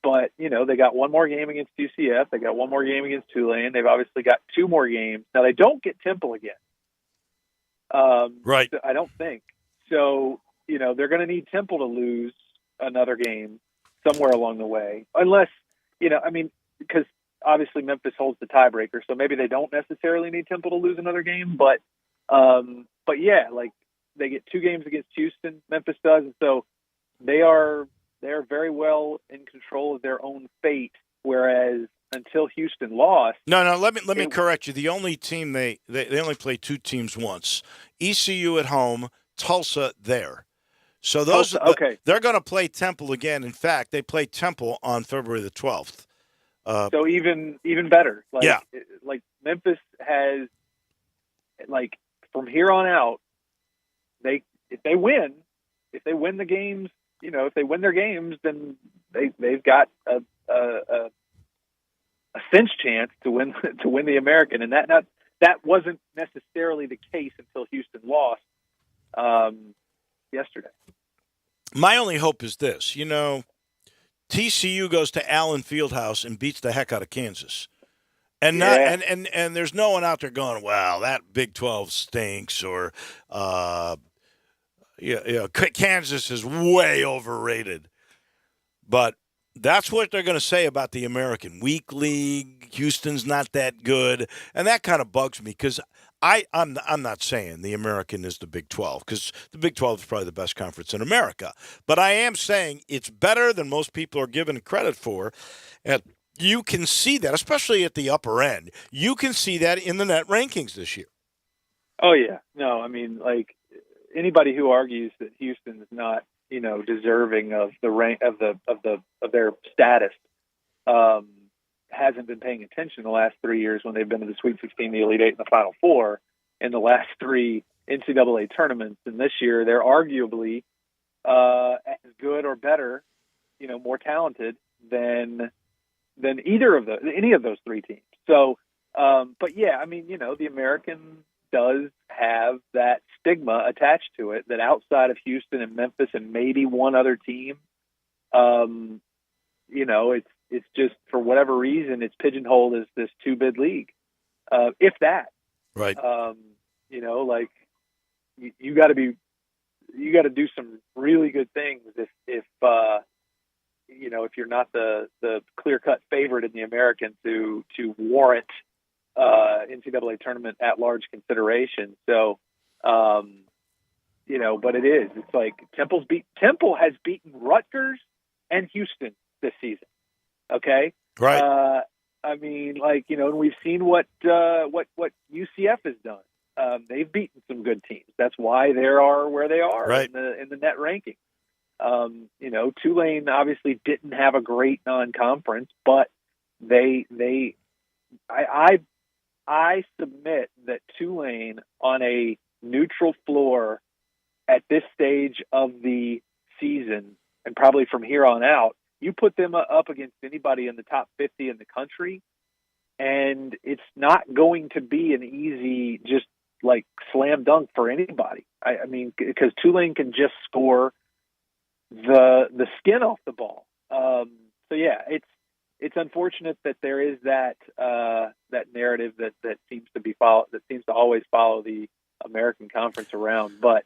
But, they got 1 more game against UCF. They got 1 more game against Tulane. They've obviously got 2 more games. Now, they don't get Temple again. Right. I don't think. So, they're going to need Temple to lose another game somewhere along the way. Unless, because obviously Memphis holds the tiebreaker, so maybe they don't necessarily need Temple to lose another game. But yeah, like they get 2 games against Houston, Memphis does, and so they're very well in control of their own fate. Whereas until Houston lost, no, let me correct you. The only team they only play 2 teams once: ECU at home, Tulsa there. So those okay. They're going to play Temple again. In fact, they play Temple on February the 12th. So even better. Like, yeah. Like Memphis has, like, from here on out, if they win the games, if they win their games, then they've got a cinch chance to win the American, and that wasn't necessarily the case until Houston lost yesterday. My only hope is this, TCU goes to Allen Fieldhouse and beats the heck out of Kansas. And and there's no one out there going, well, that Big 12 stinks, or Kansas is way overrated. But that's what they're going to say about the American. Weak league, Houston's not that good, and that kind of bugs me because I'm not saying the American is the Big 12 because the Big 12 is probably the best conference in America. But I am saying it's better than most people are given credit for. And you can see that, especially at the upper end. You can see that in the net rankings this year. Oh, yeah. No, I mean, like, anybody who argues that Houston is not, deserving of the rank of their status hasn't been paying attention the last 3 years when they've been to the Sweet 16, the Elite Eight, and the Final Four in the last 3 NCAA tournaments. And this year, they're arguably as good or better, more talented than any of those 3 teams. So, but yeah, I mean, the American does have that stigma attached to it that outside of Houston and Memphis and maybe one other team, it's just for whatever reason it's pigeonholed as this 2-bid league, if that. Right. Like you got to do some really good things if you're not the clear-cut favorite in the American to warrant NCAA tournament at large consideration. So, but it's like Temple has beaten Rutgers and Houston this season. Okay. Right. I mean, like, and we've seen what UCF has done. They've beaten some good teams. That's why they are where they are right. in the net ranking. Tulane obviously didn't have a great non-conference, but I submit that Tulane on a neutral floor at this stage of the season, and probably from here on out, you put them up against anybody in the top 50 in the country, and it's not going to be an easy, just like slam dunk for anybody. I mean, because Tulane can just score the skin off the ball. So yeah, it's unfortunate that there is that narrative that seems to always follow the American Conference around, but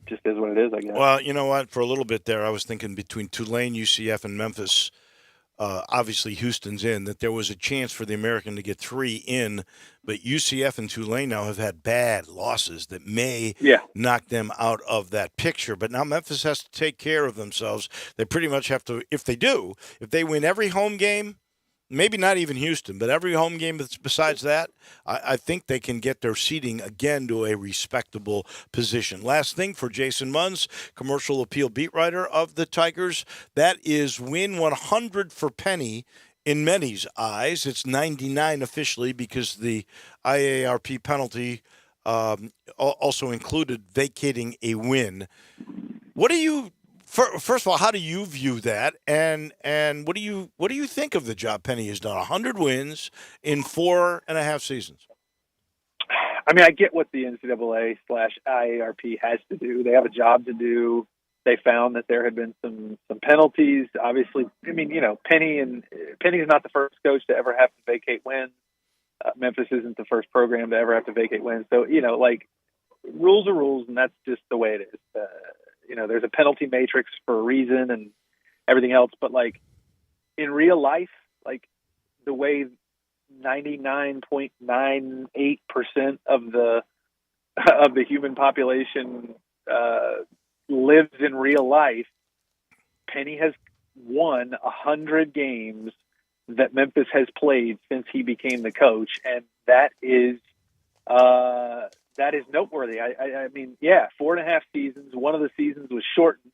just is what it is, I guess. Well, you know what? For a little bit there, I was thinking between Tulane, UCF, and Memphis. Obviously, Houston's in, that there was a chance for the American to get 3 in, but UCF and Tulane now have had bad losses that may knock them out of that picture. But now Memphis has to take care of themselves. They pretty much have to, if they win every home game, maybe not even Houston, but every home game besides that, I think they can get their seeding again to a respectable position. Last thing for Jason Munz, commercial appeal beat writer of the Tigers, that is win 100 for Penny in many's eyes. It's 99 officially because the IARP penalty also included vacating a win. What do you... First of all, how do you view that, and what do you think of the job Penny has done? 100 wins in 4.5 seasons. I mean, I get what the NCAA/IARP has to do. They have a job to do. They found that there had been some penalties. Obviously, I mean, Penny's not the first coach to ever have to vacate wins. Memphis isn't the first program to ever have to vacate wins. So, rules are rules, and that's just the way it is. There's a penalty matrix for a reason and everything else. But, like, in real life, like, the way 99.98% of the human population lives in real life, Penny has won 100 games that Memphis has played since he became the coach, and that is noteworthy. I mean, 4.5 seasons. One of the seasons was shortened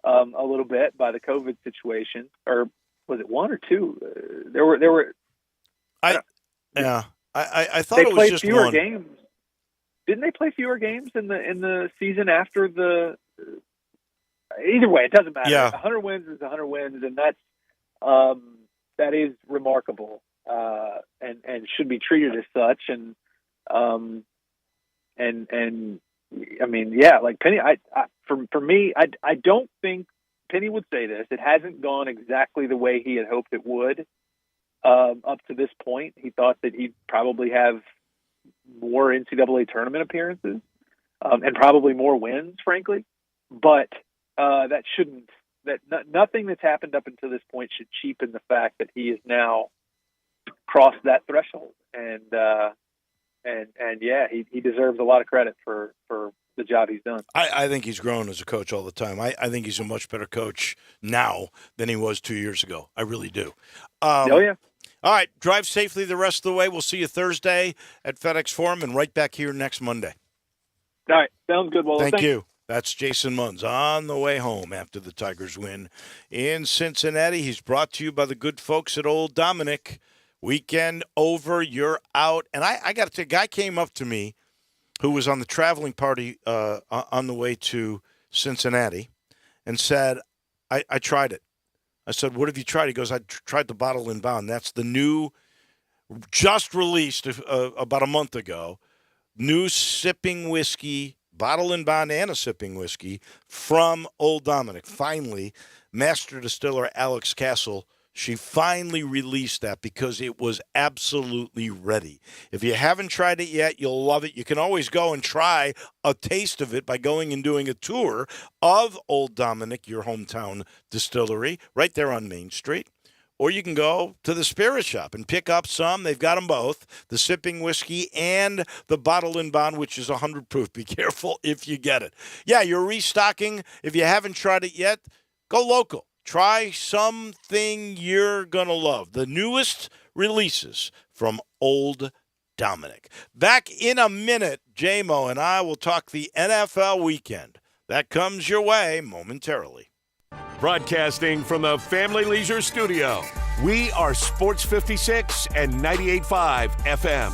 a little bit by the COVID situation, or was it 1 or 2? There were. I thought they it was played just fewer one. games. Didn't they play fewer games in the season after the? Either way, it doesn't matter. Yeah. 100 wins is 100 wins, and that is remarkable, and should be treated as such. And I mean, like Penny, for me, I don't think Penny would say this. It hasn't gone exactly the way he had hoped it would up to this point. He thought that he'd probably have more NCAA tournament appearances and probably more wins, frankly. But nothing that's happened up until this point should cheapen the fact that he has now crossed that threshold. And he deserves a lot of credit for the job he's done. I think he's grown as a coach all the time. I think he's a much better coach now than he was 2 years ago. I really do. Oh, yeah. All right, drive safely the rest of the way. We'll see you Thursday at FedEx Forum and right back here next Monday. All right, sounds good, Wolo. Thank you. That's Jason Munz on the way home after the Tigers win in Cincinnati. He's brought to you by the good folks at Old Dominic. Weekend over, you're out. And I got to tell you, a guy came up to me who was on the traveling party on the way to Cincinnati and said, I tried it. I said, what have you tried? He goes, I tried the Bottle and Bond. That's the new, just released about a month ago, new sipping whiskey, Bottle and Bond and a sipping whiskey from Old Dominic. Finally, master distiller Alex Castle, she finally released that because it was absolutely ready. If you haven't tried it yet, you'll love it. You can always go and try a taste of it by going and doing a tour of Old Dominic, your hometown distillery, right there on Main Street. Or you can go to the Spirit Shop and pick up some. They've got them both, the sipping whiskey and the Bottle and Bond, which is 100 proof. Be careful if you get it. Yeah, you're restocking. If you haven't tried it yet, go local. Try something you're going to love. The newest releases from Old Dominic. Back in a minute, J-Mo and I will talk the NFL weekend. That comes your way momentarily. Broadcasting from the Family Leisure Studio, we are Sports 56 and 98.5 FM.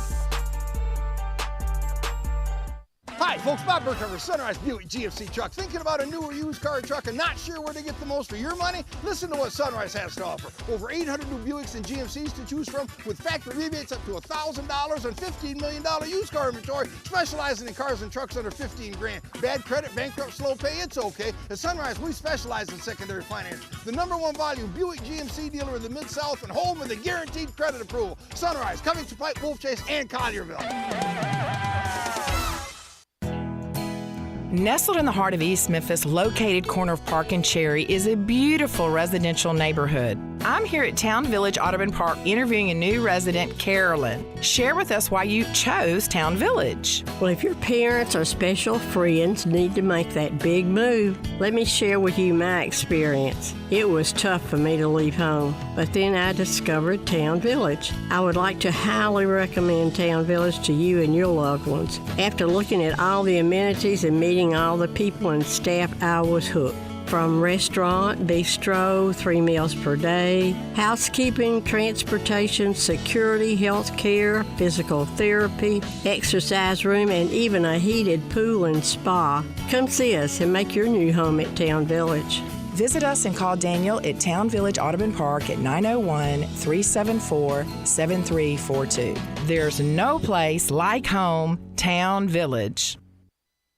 Hi, folks. Bob Burkhardt, Sunrise Buick GMC Truck. Thinking about a new or used car or truck and not sure where to get the most for your money? Listen to what Sunrise has to offer. Over 800 new Buicks and GMCs to choose from with factory rebates up to $1,000 and $15 million used car inventory, specializing in cars and trucks under $15,000. Bad credit, bankrupt, slow pay, it's okay. At Sunrise, we specialize in secondary finance. The #1 volume Buick GMC dealer in the Mid-South and home with a guaranteed credit approval. Sunrise, Covington Pike, Wolf Chase, and Collierville. Nestled in the heart of East Memphis, located corner of Park and Cherry, is a beautiful residential neighborhood. I'm here at Town Village Audubon Park interviewing a new resident, Carolyn. Share with us why you chose Town Village. Well, if your parents or special friends need to make that big move, let me share with you my experience. It was tough for me to leave home, but then I discovered Town Village. I would like to highly recommend Town Village to you and your loved ones. After looking at all the amenities and meeting all the people and staff, I was hooked. From restaurant, bistro, 3 meals per day, housekeeping, transportation, security, health care, physical therapy, exercise room, and even a heated pool and spa. Come see us and make your new home at Town Village. Visit us and call Daniel at Town Village Audubon Park at 901-374-7342. There's no place like home, Town Village.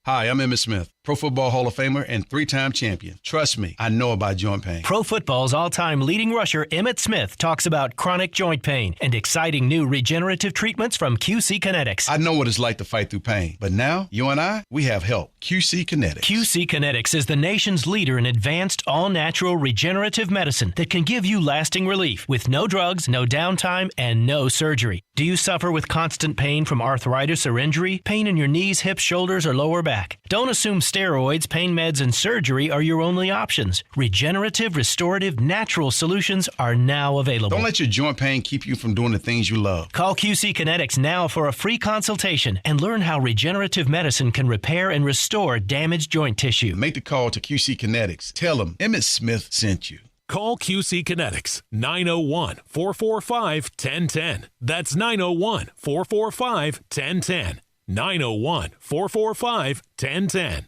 Hi, I'm Emmitt Smith. Pro Football Hall of Famer and 3-time champion. Trust me, I know about joint pain. Pro Football's all-time leading rusher Emmitt Smith talks about chronic joint pain and exciting new regenerative treatments from QC Kinetics. I know what it's like to fight through pain, but now, you and I, we have help. QC Kinetics. QC Kinetics is the nation's leader in advanced, all-natural regenerative medicine that can give you lasting relief with no drugs, no downtime, and no surgery. Do you suffer with constant pain from arthritis or injury? Pain in your knees, hips, shoulders, or lower back? Don't assume steroids, pain meds, and surgery are your only options. Regenerative, restorative, natural solutions are now available. Don't let your joint pain keep you from doing the things you love. Call QC Kinetics now for a free consultation and learn how regenerative medicine can repair and restore damaged joint tissue. Make the call to QC Kinetics. Tell them Emmitt Smith sent you. Call QC Kinetics, 901-445-1010. That's 901-445-1010. 901-445-1010.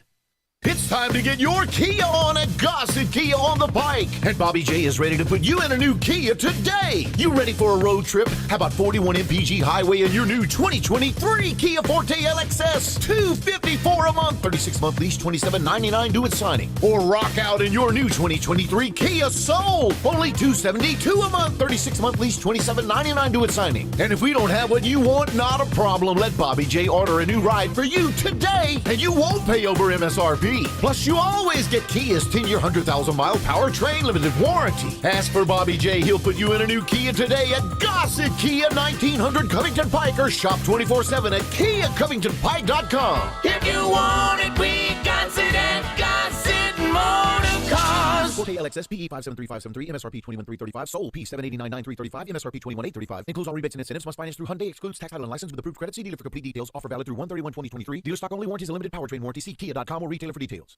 It's time to get your Kia on at Gossett Kia on the Pike. And Bobby J is ready to put you in a new Kia today. You ready for a road trip? How about 41 MPG highway in your new 2023 Kia Forte LXS? $254 a month, 36-month lease, $27.99 due at signing. Or rock out in your new 2023 Kia Soul. Only $272 a month, 36-month lease, $27.99 due at signing. And if we don't have what you want, not a problem. Let Bobby J order a new ride for you today, and you won't pay over MSRP. Plus, you always get Kia's 10-year, 100,000-mile powertrain limited warranty. Ask for Bobby J. He'll put you in a new Kia today at Gossett Kia, 1900 Covington Pike, or shop 24/7 at KiaCovingtonPike.com. If you want it, we got it at Gossett Motor Cars. Forte LXS PE 573573, MSRP 21335, Soul P 7899335, MSRP 21835. Includes all rebates and incentives. Must finance through Hyundai. Excludes tax, title, and license with approved credit. See dealer for complete details. Offer valid through 1/31/2023. Dealer stock only. Warranties and limited powertrain warranty. See Kia.com or retailer for details.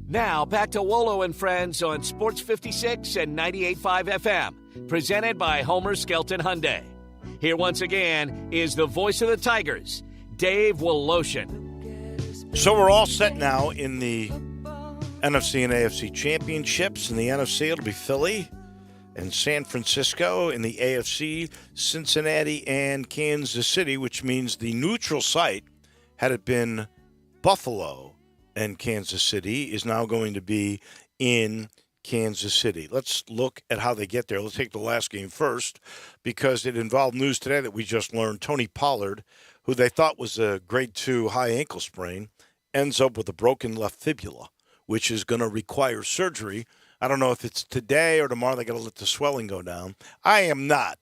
Now back to Wolo and Friends on Sports 56 and 98.5 FM, presented by Homer Skelton Hyundai. Here once again is the voice of the Tigers, Dave Woloshin. So we're all set now in the NFC and AFC championships. In the NFC, it'll be Philly and San Francisco. In the AFC, Cincinnati and Kansas City, which means the neutral site, had it been Buffalo and Kansas City, is now going to be in Kansas City. Let's look at how they get there. Let's take the last game first, because it involved news today that we just learned. Tony Pollard, who they thought was a grade 2 high ankle sprain, ends up with a broken left fibula, which is going to require surgery. I don't know if it's today or tomorrow. They got to let the swelling go down. I am not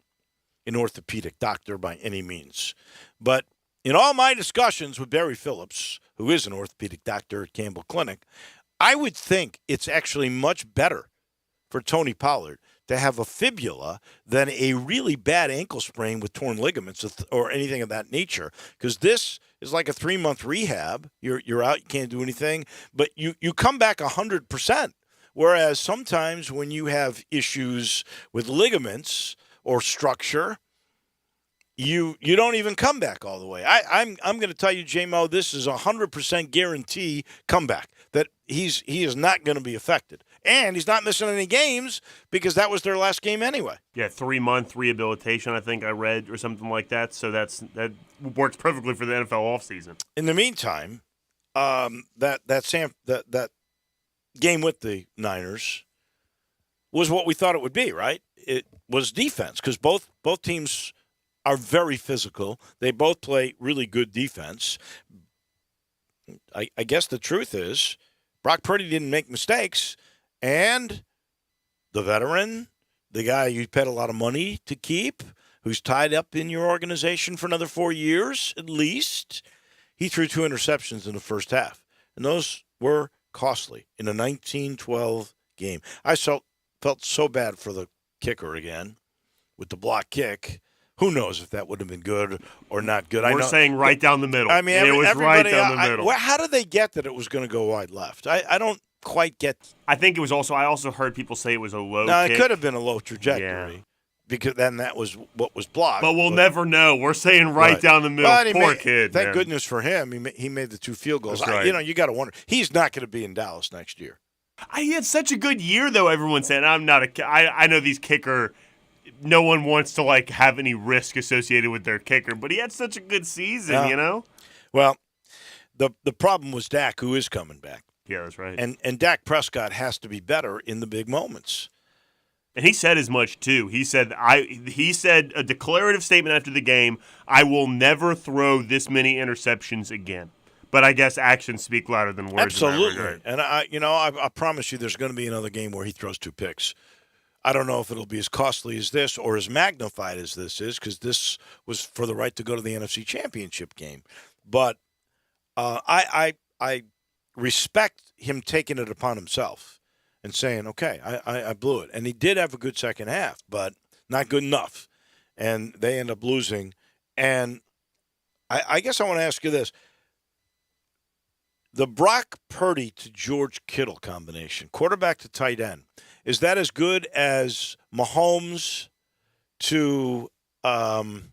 an orthopedic doctor by any means, but in all my discussions with Barry Phillips, who is an orthopedic doctor at Campbell Clinic, I would think it's actually much better for Tony Pollard to have a fibula than a really bad ankle sprain with torn ligaments or anything of that nature, because this is like a 3-month rehab. You're out, you can't do anything, but you come back 100%. Whereas sometimes when you have issues with ligaments or structure, you don't even come back all the way. I'm going to tell you, J-Mo, this is 100% guarantee comeback, that he is not going to be affected. And he's not missing any games because that was their last game anyway. Yeah, 3-month rehabilitation, I think I read, or something like that. So that works perfectly for the NFL offseason. In the meantime, that game with the Niners was what we thought it would be, right? It was defense, because both teams are very physical. They both play really good defense. I guess the truth is Brock Purdy didn't make mistakes, and the veteran, the guy you paid a lot of money to keep, who's tied up in your organization for another 4 years at least, he threw 2 interceptions in the first half, and those were costly in a 19-12 game. I felt so bad for the kicker again with the block kick. Who knows if that would have been good or not good? We're saying right down the middle. I mean, it was right down the middle. How did they get that it was going to go wide left? I don't quite get. I think it was also. I also heard people say it was a low. No, kick. It could have been a low trajectory, because then that was what was blocked. But we'll never know. We're saying right down the middle. Poor kid. Thank goodness for him. He made the 2 field goals. That's right. You got to wonder. He's not going to be in Dallas next year. He had such a good year, though. Everyone's saying I'm not a. I know these kicker no one wants to have any risk associated with their kicker, but he had such a good season, you know? Well, the problem was Dak, who is coming back. Yeah, that's right. And Dak Prescott has to be better in the big moments. And he said as much too. He said a declarative statement after the game, I will never throw this many interceptions again. But I guess actions speak louder than words. Absolutely. And I promise you there's going to be another game where he throws 2 picks. I don't know if it'll be as costly as this or as magnified as this is, because this was for the right to go to the NFC Championship game. But I respect him taking it upon himself and saying, okay, I blew it. And he did have a good second half, but not good enough. And they end up losing. And I guess I want to ask you this. The Brock Purdy to George Kittle combination, quarterback to tight end, is that as good as Mahomes to I'm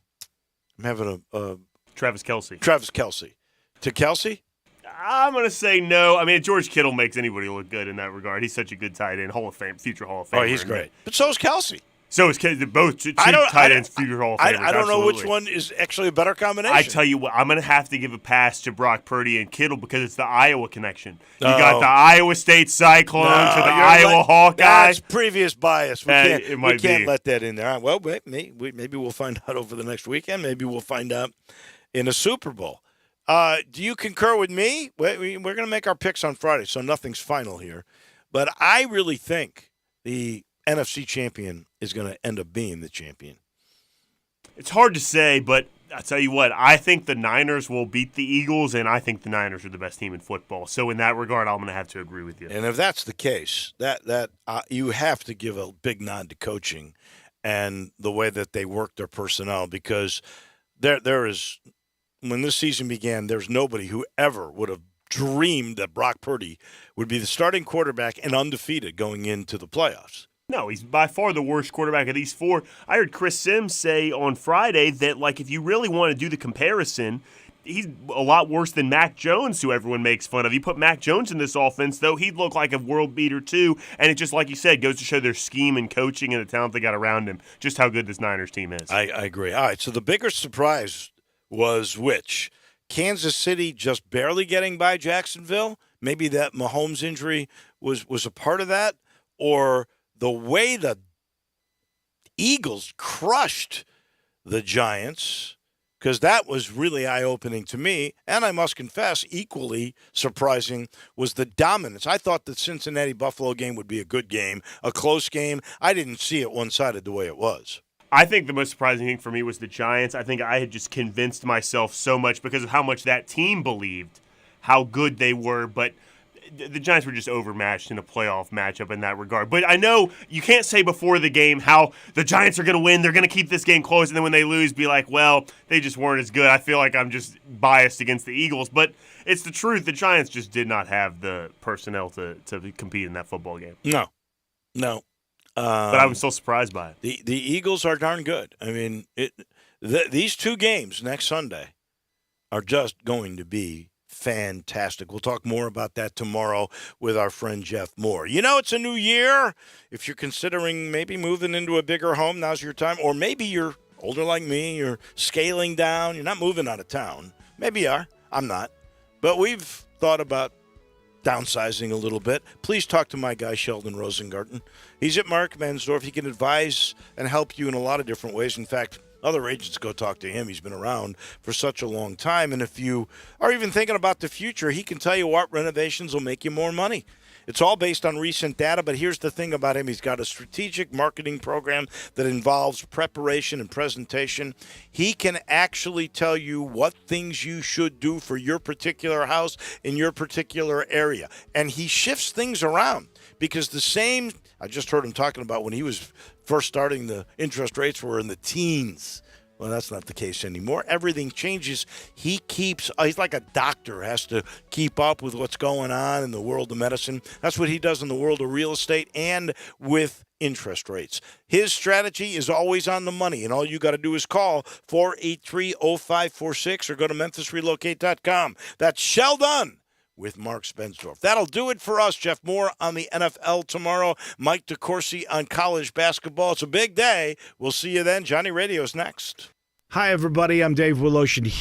having a Travis Kelce. Travis Kelce. To Kelce? I'm going to say no. I mean, George Kittle makes anybody look good in that regard. He's such a good tight end, Hall of Fame, future Hall of Famer. Oh, he's great. But so is Kelce. So is both tight ends, future Hall of Famers. I don't know which one is actually a better combination. I tell you what, I'm going to have to give a pass to Brock Purdy and Kittle because it's the Iowa connection. You got the Iowa State Cyclones to the Iowa Hawkeyes. That's previous bias. We can't let that in there. Well, maybe we'll find out over the next weekend. Maybe we'll find out in a Super Bowl. Do you concur with me? We're going to make our picks on Friday, so nothing's final here. But I really think the NFC champion is going to end up being the champion. It's hard to say, but I'll tell you what, I think the Niners will beat the Eagles, and I think the Niners are the best team in football. So in that regard, I'm going to have to agree with you. And if that's the case, that you have to give a big nod to coaching and the way that they work their personnel, because there is, when this season began, there's nobody who ever would have dreamed that Brock Purdy would be the starting quarterback and undefeated going into the playoffs. No, he's by far the worst quarterback of these 4. I heard Chris Sims say on Friday that, if you really want to do the comparison, he's a lot worse than Mac Jones, who everyone makes fun of. You put Mac Jones in this offense, though, he'd look like a world beater, too. And it just, like you said, goes to show their scheme and coaching and the talent they got around him, just how good this Niners team is. I agree. All right, so the bigger surprise was which? Kansas City just barely getting by Jacksonville? Maybe that Mahomes injury was a part of that? Or the way the Eagles crushed the Giants, because that was really eye-opening to me, and I must confess, equally surprising was the dominance. I thought the Cincinnati-Buffalo game would be a good game, a close game. I didn't see it one-sided the way it was. I think the most surprising thing for me was the Giants. I think I had just convinced myself so much because of how much that team believed how good they were, but the Giants were just overmatched in a playoff matchup in that regard. But I know you can't say before the game how the Giants are going to win, they're going to keep this game close, and then when they lose, be like, well, they just weren't as good. I feel like I'm just biased against the Eagles. But it's the truth. The Giants just did not have the personnel to compete in that football game. No. But I was still surprised by it. The Eagles are darn good. I mean, these 2 games next Sunday are just going to be fantastic. We'll talk more about that tomorrow with our friend Jeff Moore. You know, it's a new year. If you're considering maybe moving into a bigger home, now's your time. Or maybe you're older like me, you're scaling down, you're not moving out of town. Maybe you are. I'm not. But we've thought about downsizing a little bit. Please talk to my guy, Sheldon Rosengarten. He's at Mark Mansdorf. He can advise and help you in a lot of different ways. In fact, other agents go talk to him. He's been around for such a long time. And if you are even thinking about the future, he can tell you what renovations will make you more money. It's all based on recent data, but here's the thing about him. He's got a strategic marketing program that involves preparation and presentation. He can actually tell you what things you should do for your particular house in your particular area. And he shifts things around because I just heard him talking about when he was first starting, the interest rates were in the teens. Well, that's not the case anymore. Everything changes. He's like a doctor, has to keep up with what's going on in the world of medicine. That's what he does in the world of real estate and with interest rates. His strategy is always on the money, and all you got to do is call 483-0546 or go to memphisrelocate.com. That's Sheldon with Mark Spensdorf. That'll do it for us. Jeff Moore on the NFL tomorrow. Mike DeCourcy on college basketball. It's a big day. We'll see you then. Johnny Radio's next. Hi, everybody. I'm Dave Wolo.